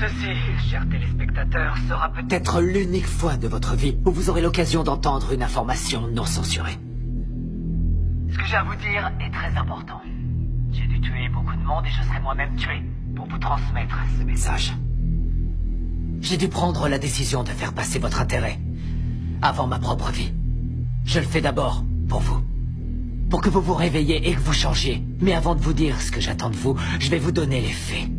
Ceci, chers téléspectateurs, sera peut-être l'unique fois de votre vie où vous aurez l'occasion d'entendre une information non censurée. Ce que j'ai à vous dire est très important. J'ai dû tuer beaucoup de monde et je serai moi-même tué pour vous transmettre ce message. J'ai dû prendre la décision de faire passer votre intérêt avant ma propre vie. Je le fais d'abord pour vous. Pour que vous vous réveilliez et que vous changiez. Mais avant de vous dire ce que j'attends de vous, je vais vous donner les faits.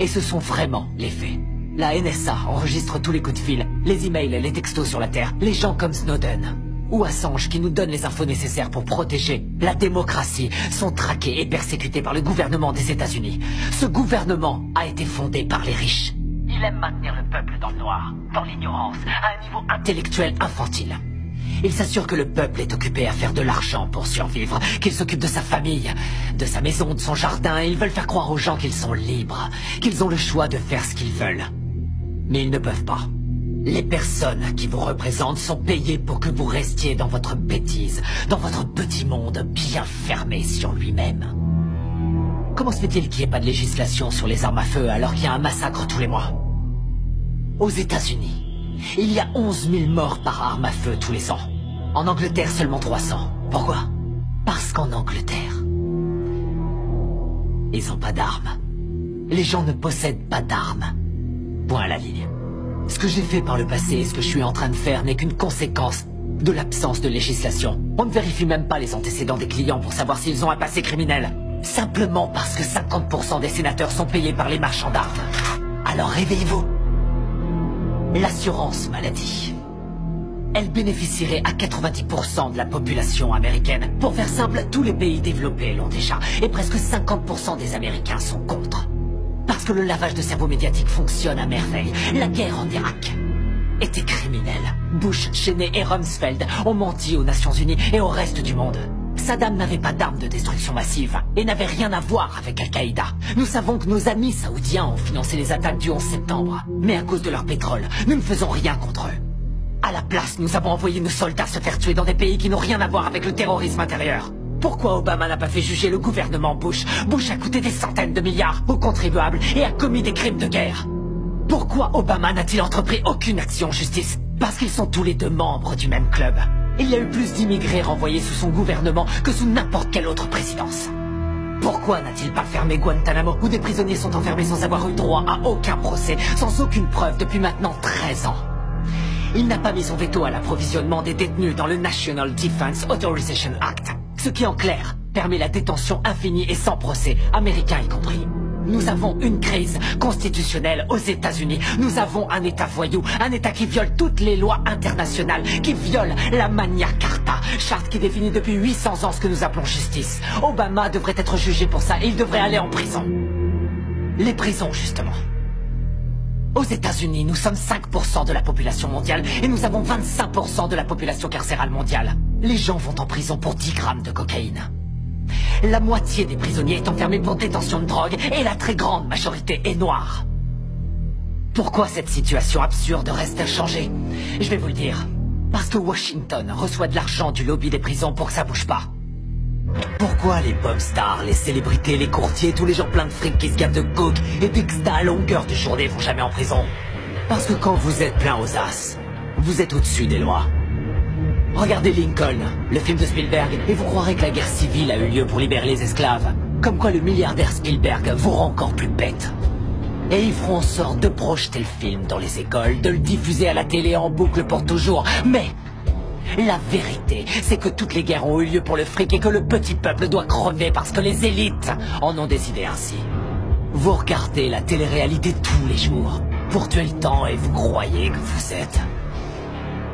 Et ce sont vraiment les faits. La NSA enregistre tous les coups de fil, les emails et les textos sur la Terre, les gens comme Snowden ou Assange qui nous donnent les infos nécessaires pour protéger la démocratie sont traqués et persécutés par le gouvernement des États-Unis. Ce gouvernement a été fondé par les riches. Il aime maintenir le peuple dans le noir, dans l'ignorance, à un niveau intellectuel infantile. Il s'assure que le peuple est occupé à faire de l'argent pour survivre, qu'il s'occupe de sa famille, de sa maison, de son jardin, et ils veulent faire croire aux gens qu'ils sont libres, qu'ils ont le choix de faire ce qu'ils veulent. Mais ils ne peuvent pas. Les personnes qui vous représentent sont payées pour que vous restiez dans votre bêtise, dans votre petit monde bien fermé sur lui-même. Comment se fait-il qu'il n'y ait pas de législation sur les armes à feu alors qu'il y a un massacre tous les mois? Aux États-Unis, il y a 11 000 morts par arme à feu tous les ans. En Angleterre, seulement 300. Pourquoi? Parce qu'en Angleterre, ils n'ont pas d'armes. Les gens ne possèdent pas d'armes. Point à la ligne. Ce que j'ai fait par le passé et ce que je suis en train de faire n'est qu'une conséquence de l'absence de législation. On ne vérifie même pas les antécédents des clients pour savoir s'ils ont un passé criminel. Simplement parce que 50% des sénateurs sont payés par les marchands d'armes. Alors réveillez-vous. L'assurance maladie. Elle bénéficierait à 90% de la population américaine. Pour faire simple, tous les pays développés l'ont déjà. Et presque 50% des Américains sont contre. Parce que le lavage de cerveau médiatique fonctionne à merveille. La guerre en Irak était criminelle. Bush, Cheney et Rumsfeld ont menti aux Nations Unies et au reste du monde. Saddam n'avait pas d'armes de destruction massive et n'avait rien à voir avec Al-Qaïda. Nous savons que nos amis saoudiens ont financé les attaques du 11 septembre. Mais à cause de leur pétrole, nous ne faisons rien contre eux. À la place, nous avons envoyé nos soldats se faire tuer dans des pays qui n'ont rien à voir avec le terrorisme intérieur. Pourquoi Obama n'a pas fait juger le gouvernement Bush? Bush a coûté des centaines de milliards aux contribuables et a commis des crimes de guerre. Pourquoi Obama n'a-t-il entrepris aucune action en justice? Parce qu'ils sont tous les deux membres du même club. Il y a eu plus d'immigrés renvoyés sous son gouvernement que sous n'importe quelle autre présidence. Pourquoi n'a-t-il pas fermé Guantanamo, où des prisonniers sont enfermés sans avoir eu droit à aucun procès, sans aucune preuve depuis maintenant 13 ans? Il n'a pas mis son veto à l'approvisionnement des détenus dans le National Defense Authorization Act, ce qui en clair permet la détention infinie et sans procès, américains y compris. Nous avons une crise constitutionnelle aux États-Unis. Nous avons un État voyou, un État qui viole toutes les lois internationales, qui viole la Magna Carta, charte qui définit depuis 800 ans ce que nous appelons justice. Obama devrait être jugé pour ça et il devrait aller en prison. Les prisons, justement. Aux États-Unis, nous sommes 5% de la population mondiale et nous avons 25% de la population carcérale mondiale. Les gens vont en prison pour 10 grammes de cocaïne. La moitié des prisonniers est enfermée pour détention de drogue et la très grande majorité est noire. Pourquoi cette situation absurde reste inchangée? Je vais vous le dire. Parce que Washington reçoit de l'argent du lobby des prisons pour que ça bouge pas. Pourquoi les pop stars, les célébrités, les courtiers, tous les gens pleins de fric qui se gavent de coke et d'exta à longueur de journée vont jamais en prison? Parce que quand vous êtes plein aux as, vous êtes au-dessus des lois. Regardez Lincoln, le film de Spielberg, et vous croirez que la guerre civile a eu lieu pour libérer les esclaves. Comme quoi le milliardaire Spielberg vous rend encore plus bête. Et ils feront en sorte de projeter le film dans les écoles, de le diffuser à la télé en boucle pour toujours. Mais la vérité, c'est que toutes les guerres ont eu lieu pour le fric et que le petit peuple doit crever parce que les élites en ont décidé ainsi. Vous regardez la télé-réalité tous les jours pour tuer le temps et vous croyez que vous êtes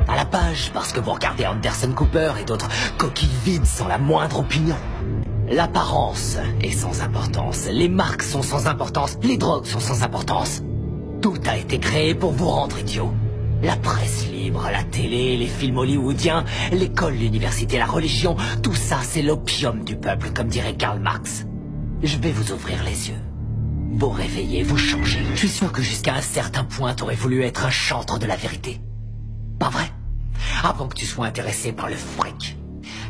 à la page parce que vous regardez Anderson Cooper et d'autres coquilles vides sans la moindre opinion. L'apparence est sans importance, les marques sont sans importance, les drogues sont sans importance. Tout a été créé pour vous rendre idiot. La presse libre, la télé, les films hollywoodiens, l'école, l'université, la religion, tout ça c'est l'opium du peuple, comme dirait Karl Marx. Je vais vous ouvrir les yeux. Vous réveiller, vous changer. Je suis sûr que jusqu'à un certain point t'aurais voulu être un chantre de la vérité. Pas vrai? Avant que tu sois intéressé par le fric,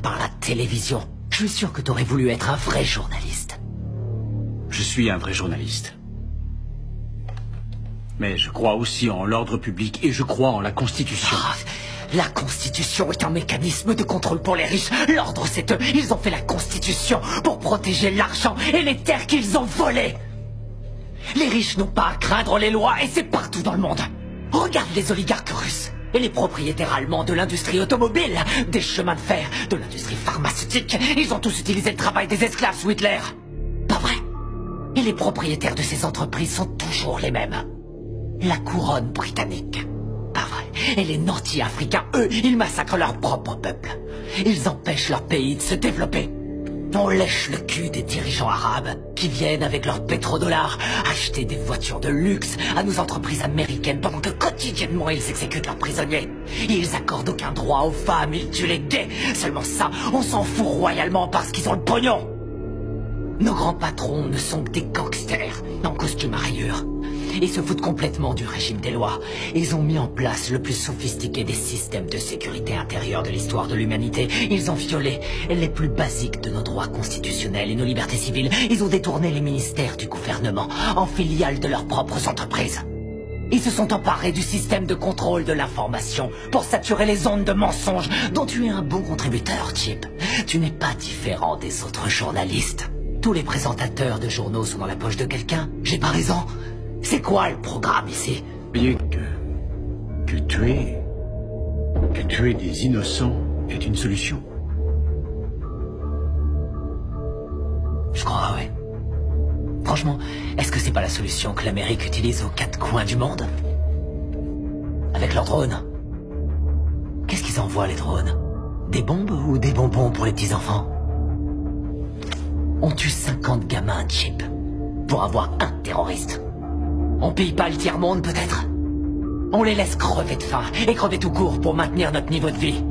par la télévision, je suis sûr que t'aurais voulu être un vrai journaliste. Je suis un vrai journaliste. Mais je crois aussi en l'ordre public et je crois en la Constitution. Ah, la Constitution est un mécanisme de contrôle pour les riches. L'ordre, c'est eux. Ils ont fait la Constitution pour protéger l'argent et les terres qu'ils ont volées. Les riches n'ont pas à craindre les lois et c'est partout dans le monde. Regarde les oligarques russes et les propriétaires allemands de l'industrie automobile, des chemins de fer, de l'industrie pharmaceutique. Ils ont tous utilisé le travail des esclaves sous Hitler. Pas vrai? Et les propriétaires de ces entreprises sont toujours les mêmes. La couronne britannique. Pas vrai. Et les nantis africains, eux, ils massacrent leur propre peuple. Ils empêchent leur pays de se développer. On lèche le cul des dirigeants arabes qui viennent avec leurs pétrodollars acheter des voitures de luxe à nos entreprises américaines pendant que quotidiennement ils exécutent leurs prisonniers. Ils accordent aucun droit aux femmes, ils tuent les gays. Seulement ça, on s'en fout royalement parce qu'ils ont le pognon. Nos grands patrons ne sont que des gangsters en costume à rayures. Ils se foutent complètement du régime des lois. Ils ont mis en place le plus sophistiqué des systèmes de sécurité intérieure de l'histoire de l'humanité. Ils ont violé les plus basiques de nos droits constitutionnels et nos libertés civiles. Ils ont détourné les ministères du gouvernement en filiales de leurs propres entreprises. Ils se sont emparés du système de contrôle de l'information pour saturer les ondes de mensonges dont tu es un bon contributeur, Chip. Tu n'es pas différent des autres journalistes. Tous les présentateurs de journaux sont dans la poche de quelqu'un. J'ai pas raison. C'est quoi le programme ici? Voyez que tuer des innocents est une solution. Je crois, oui. Franchement, est-ce que c'est pas la solution que l'Amérique utilise aux quatre coins du monde? Avec leurs drones. Qu'est-ce qu'ils envoient, les drones? Des bombes ou des bonbons pour les petits-enfants? On tue 50 gamins, Chip, pour avoir un terroriste. On pille pas le tiers-monde, peut-être? On les laisse crever de faim, et crever tout court pour maintenir notre niveau de vie.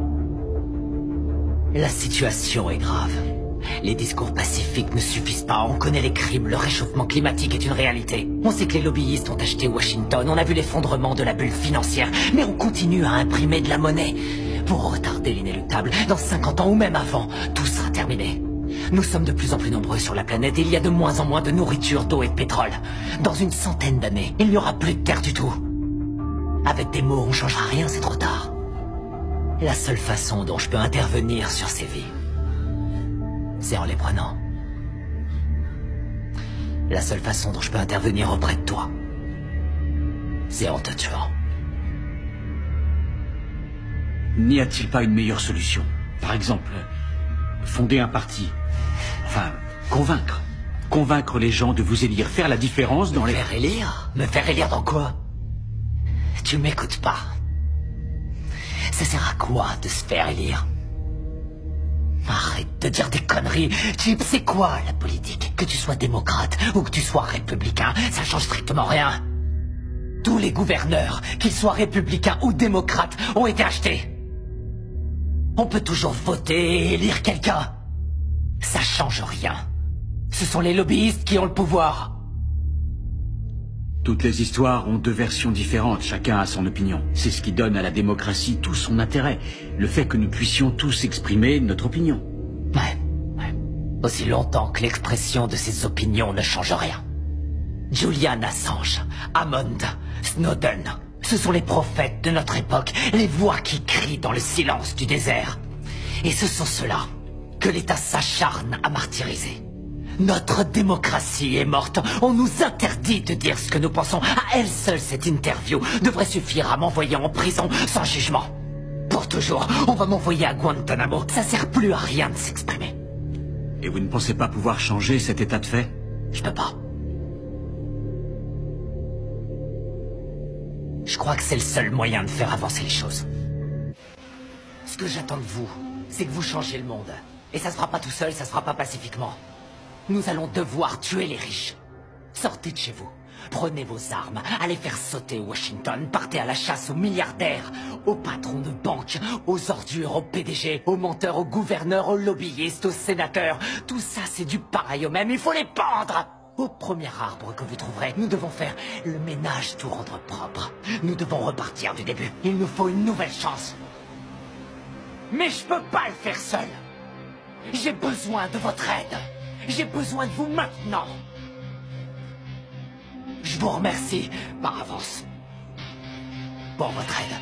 La situation est grave. Les discours pacifiques ne suffisent pas, on connaît les crimes, le réchauffement climatique est une réalité. On sait que les lobbyistes ont acheté Washington, on a vu l'effondrement de la bulle financière, mais on continue à imprimer de la monnaie. Pour retarder l'inéluctable, dans 50 ans ou même avant, tout sera terminé. Nous sommes de plus en plus nombreux sur la planète et il y a de moins en moins de nourriture, d'eau et de pétrole. Dans une centaine d'années, il n'y aura plus de terre du tout. Avec des mots, on changera rien, c'est trop tard. La seule façon dont je peux intervenir sur ces vies, c'est en les prenant. La seule façon dont je peux intervenir auprès de toi, c'est en te tuant. N'y a-t-il pas une meilleure solution? Par exemple, fonder un parti. Enfin, convaincre. Convaincre les gens de vous élire, faire la différence dans les... Me faire élire? Me faire élire dans quoi? Tu m'écoutes pas. Ça sert à quoi de se faire élire? Arrête de dire des conneries. Chip, c'est quoi la politique? Que tu sois démocrate ou que tu sois républicain, ça change strictement rien. Tous les gouverneurs, qu'ils soient républicains ou démocrates, ont été achetés. On peut toujours voter et élire quelqu'un. Ça change rien. Ce sont les lobbyistes qui ont le pouvoir. Toutes les histoires ont deux versions différentes, chacun a son opinion. C'est ce qui donne à la démocratie tout son intérêt. Le fait que nous puissions tous exprimer notre opinion. Ouais. Aussi longtemps que l'expression de ces opinions ne change rien. Julian Assange, Hammond, Snowden, ce sont les prophètes de notre époque, les voix qui crient dans le silence du désert. Et ce sont ceux-là que l'État s'acharne à martyriser. Notre démocratie est morte. On nous interdit de dire ce que nous pensons. À elle seule, cette interview devrait suffire à m'envoyer en prison sans jugement. Pour toujours, on va m'envoyer à Guantanamo. Ça sert plus à rien de s'exprimer. Et vous ne pensez pas pouvoir changer cet état de fait? Je peux pas. Je crois que c'est le seul moyen de faire avancer les choses. Ce que j'attends de vous, c'est que vous changiez le monde. Et ça se fera pas tout seul, ça se fera pas pacifiquement. Nous allons devoir tuer les riches. Sortez de chez vous. Prenez vos armes. Allez faire sauter Washington. Partez à la chasse aux milliardaires, aux patrons de banques, aux ordures, aux PDG, aux menteurs, aux gouverneurs, aux lobbyistes, aux sénateurs. Tout ça, c'est du pareil au même. Il faut les pendre. Au premier arbre que vous trouverez, nous devons faire le ménage, tout rendre propre. Nous devons repartir du début. Il nous faut une nouvelle chance. Mais je peux pas le faire seul. J'ai besoin de votre aide. J'ai besoin de vous maintenant. Je Je vous remercie par avance pour votre aide.